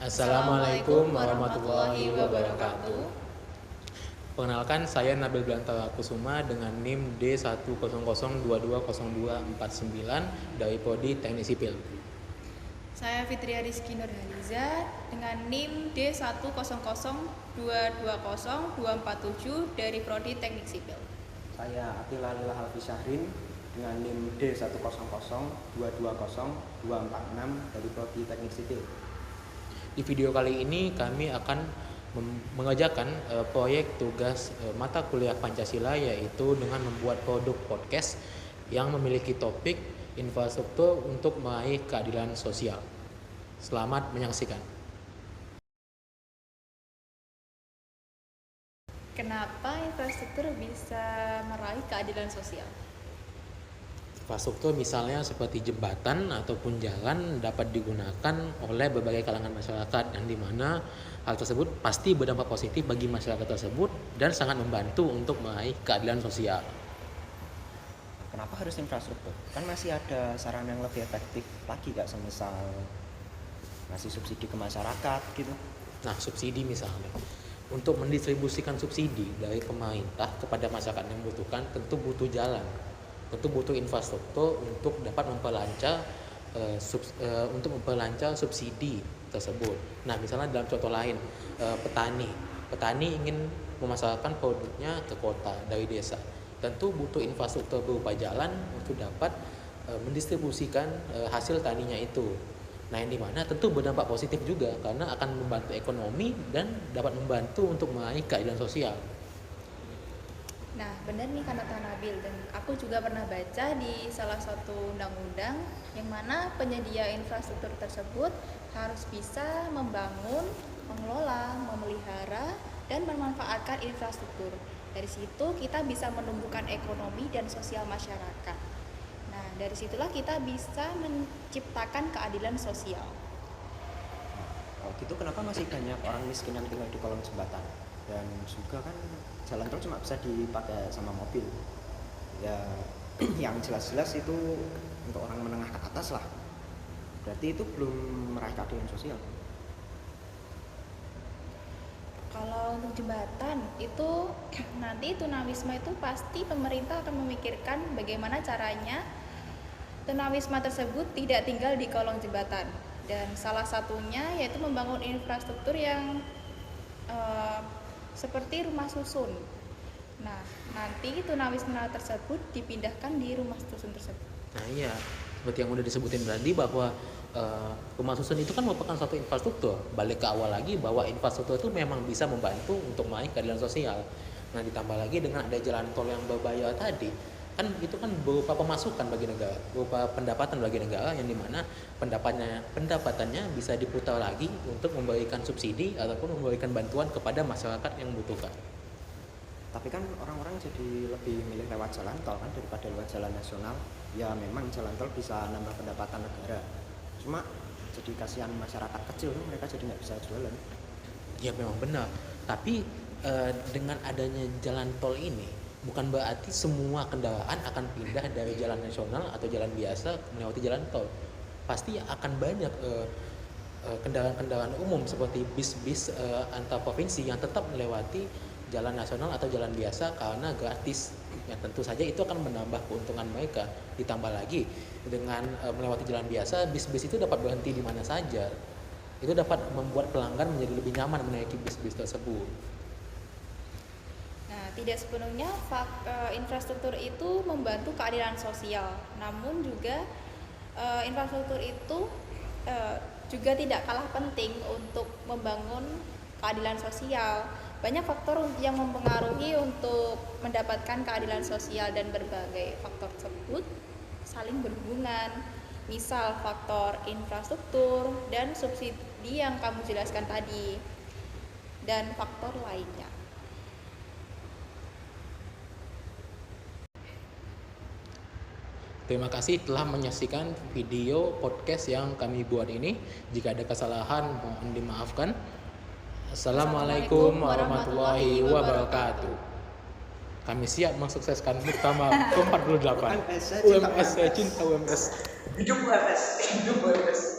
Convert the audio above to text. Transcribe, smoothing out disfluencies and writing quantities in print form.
Assalamualaikum warahmatullahi wabarakatuh. Perkenalkan, saya Nabil Belantara Kusuma dengan NIM D100220249 dari Prodi Teknik Sipil. Saya Fitria Rizky Nurhaliza dengan NIM D100220247 dari Prodi Teknik Sipil. Saya Atila Lila Halfi Syahrin dengan NIM D100220246 dari Prodi Teknik Sipil. Di video kali ini kami akan mengerjakan proyek tugas mata kuliah Pancasila, yaitu dengan membuat produk podcast yang memiliki topik infrastruktur untuk meraih keadilan sosial. Selamat menyaksikan. Kenapa infrastruktur bisa meraih keadilan sosial? Infrastruktur misalnya seperti jembatan ataupun jalan dapat digunakan oleh berbagai kalangan masyarakat, yang dimana hal tersebut pasti berdampak positif bagi masyarakat tersebut dan sangat membantu untuk meraih keadilan sosial. Kenapa harus infrastruktur? Kan masih ada sarana yang lebih efektif lagi gak, semisal ngasih subsidi ke masyarakat gitu. Nah, subsidi misalnya, untuk mendistribusikan subsidi dari pemerintah kepada masyarakat yang membutuhkan tentu butuh jalan, tentu butuh infrastruktur untuk dapat memperlancar subsidi tersebut. Nah, misalnya dalam contoh lain, petani ingin memasarkan produknya ke kota dari desa, tentu butuh infrastruktur berupa jalan untuk dapat mendistribusikan hasil taninya itu. Nah, yang dimana tentu berdampak positif juga karena akan membantu ekonomi dan dapat membantu untuk meraih keadilan sosial. Nah, benar nih kata Nabil, dan aku juga pernah baca di salah satu undang-undang yang mana penyedia infrastruktur tersebut harus bisa membangun, mengelola, memelihara, dan memanfaatkan infrastruktur. Dari situ kita bisa menumbuhkan ekonomi dan sosial masyarakat. Nah, dari situlah kita bisa menciptakan keadilan sosial. Kalau gitu kenapa masih banyak orang miskin yang tinggal di kolong jembatan? Dan juga kan jalan tol cuma bisa dipakai sama mobil. Ya yang jelas-jelas itu untuk orang menengah ke atas lah. Berarti itu belum meraih keadilan sosial. Kalau untuk jembatan itu nanti tunawisma itu pasti pemerintah akan memikirkan bagaimana caranya tunawisma tersebut tidak tinggal di kolong jembatan, dan salah satunya yaitu membangun infrastruktur yang seperti rumah susun. Nah, nanti tunawisma tersebut dipindahkan di rumah susun tersebut. Nah, iya, seperti yang udah disebutin tadi bahwa rumah susun itu kan merupakan suatu infrastruktur. Balik ke awal lagi bahwa infrastruktur itu memang bisa membantu untuk meraih keadilan sosial. Nah, ditambah lagi dengan ada jalan tol yang berbayar tadi, kan itu kan berupa pemasukan bagi negara, berupa pendapatan bagi negara, yang dimana pendapatannya bisa diputar lagi untuk memberikan subsidi ataupun memberikan bantuan kepada masyarakat yang membutuhkan. Tapi kan orang-orang jadi lebih milih lewat jalan tol kan daripada lewat jalan nasional. Ya memang jalan tol bisa nambah pendapatan negara, cuma jadi kasihan masyarakat kecil, mereka jadi nggak bisa jualan. Ya memang benar, tapi dengan adanya jalan tol ini bukan berarti semua kendaraan akan pindah dari jalan nasional atau jalan biasa melewati jalan tol. Pasti akan banyak kendaraan-kendaraan umum seperti bis-bis antar provinsi yang tetap melewati jalan nasional atau jalan biasa karena gratis. Ya, tentu saja itu akan menambah keuntungan mereka. Ditambah lagi dengan melewati jalan biasa, bis-bis itu dapat berhenti di mana saja. Itu dapat membuat pelanggan menjadi lebih nyaman menaiki bis-bis tersebut. Nah, tidak sepenuhnya infrastruktur itu membantu keadilan sosial, namun juga infrastruktur itu juga tidak kalah penting untuk membangun keadilan sosial. Banyak faktor yang mempengaruhi untuk mendapatkan keadilan sosial, dan berbagai faktor tersebut saling berhubungan. Misal faktor infrastruktur dan subsidi yang kamu jelaskan tadi, dan faktor lainnya. Terima kasih telah menyaksikan video podcast yang kami buat ini. Jika ada kesalahan, mohon dimaafkan. Assalamualaikum warahmatullahi wabarakatuh. Kami siap mensukseskan Muktamar ke-48 UMS Cinta UMS. Hidup UMS. Hidup UMS.